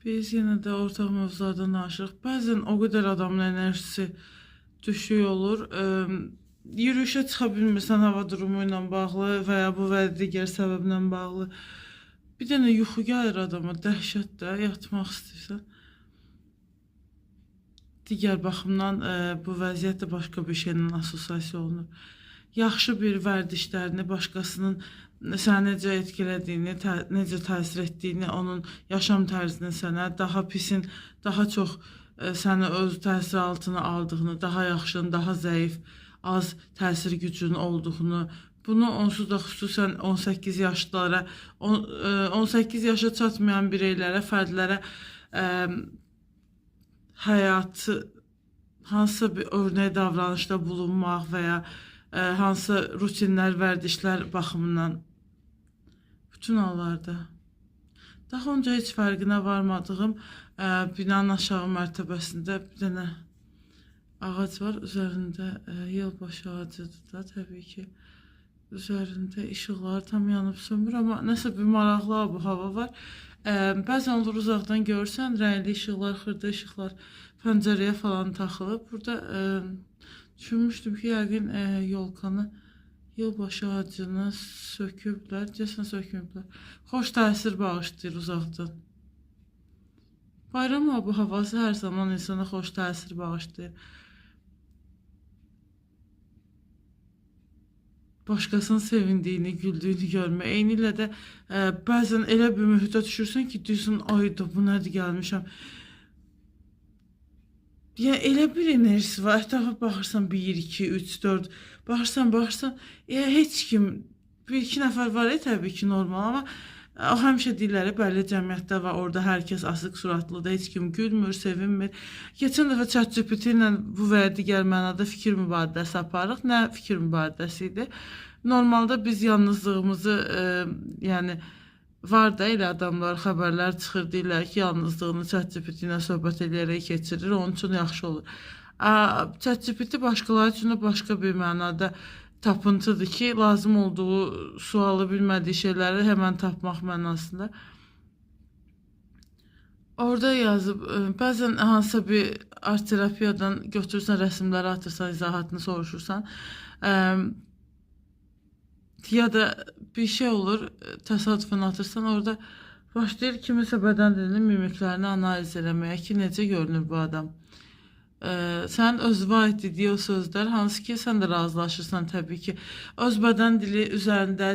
Biz yenə də ortaq mövzulardan danışırıq. Bəzən o qədər adamın enerjisi düşük olur. Yürüyüşə çıxa bilmirsən hava durumu ilə bağlı və ya bu və digər səbəblə bağlı. Bir dənə yuxu gəlir adama, dəhşət də, yatmaq istəyirsən. Digər baxımdan bu vəziyyət də başqa bir şeylə assosiasiya olunur. Yaxşı bir vərdişlərini, başqasının səni necə etkilədiyini, necə təsir etdiyini, onun yaşam tərzini sənə, daha pisin, daha çox səni öz təsir altına aldığını, daha yaxşının, daha zəif, az təsir gücünün olduğunu, bunu onsuz da xüsusən 18 yaşlılara, 18 yaşa çatmayan bireylərə, fərdlərə həyatı hansısa bir örnək davranışda bulunmaq və ya hansısa rutinlər, vərdişlər baxımından bütün hallarda. Daha önce heç fərqinə varmadığım binanın aşağı mərtəbəsində bir dənə ağac var. Üzərində yılbaşı ağacıdır da təbii ki. Üzərində işıqlar tam yanıb sönmür, amma nəsə bir maraqlı bu hava var. Bəzən olur uzaqdan görürsən, rəngli işıqlar, xırda işıqlar pəncərəyə falan taxılıb. Burada düşünmüşdüm ki, yəqin yolkanı, yılbaşı ağacını söküblər, cəsən söküblər. Xoş təsir bağışlayır uzaqdan. Bayram bu havası hər zaman insana xoş təsir bağışlayır. Başqasının sevindiyini, güldüyünü görmək. Eyni ilə də bəzən elə bir mühitə düşürsən ki, deyirsən, ayda bu nədir gəlmişəm. Yəni elə bir enerjisi var. Ətrafa baxırsan 1, 2, 3, 4, baxırsan, heç kim, 1-2 nəfər var təbii ki, normal, amma o həmişə deyirlər, bəlli cəmiyyətdə var, orada hər kəs asıq suratlıdır, heç kim gülmür, sevinmir. Keçən dəfə ChatGPT ilə bu və ya digər mənada fikir mübadiləsi aparıq. Nə fikir mübadiləsi idi? Normalda biz yalnızlığımızı, yəni var da elə adamlar, xəbərlər çıxır, deyirlər ki, yalnızlığını ChatGPT ilə söhbət edərək keçirir, onun üçün yaxşı olur. ChatGPT başqaları üçün də başqa bir mənada tapıntıdır ki, lazım olduğu sualı bilmədiyi şeyləri həmən tapmaq mənasında. Orada yazıb, bəzən hansısa bir art terapiyadan götürürsən, rəsmləri atırsan, izahatını soruşursan, ya da bir şey olur, təsadüfən atırsan, orada başlayır kimisə bədən dilinin mimiklərini analiz eləməyə ki, necə görünür bu adam. Sən özünə aid dediyi o sözlər, hansı ki, sən də razılaşırsan təbii ki, öz bədən dili üzərində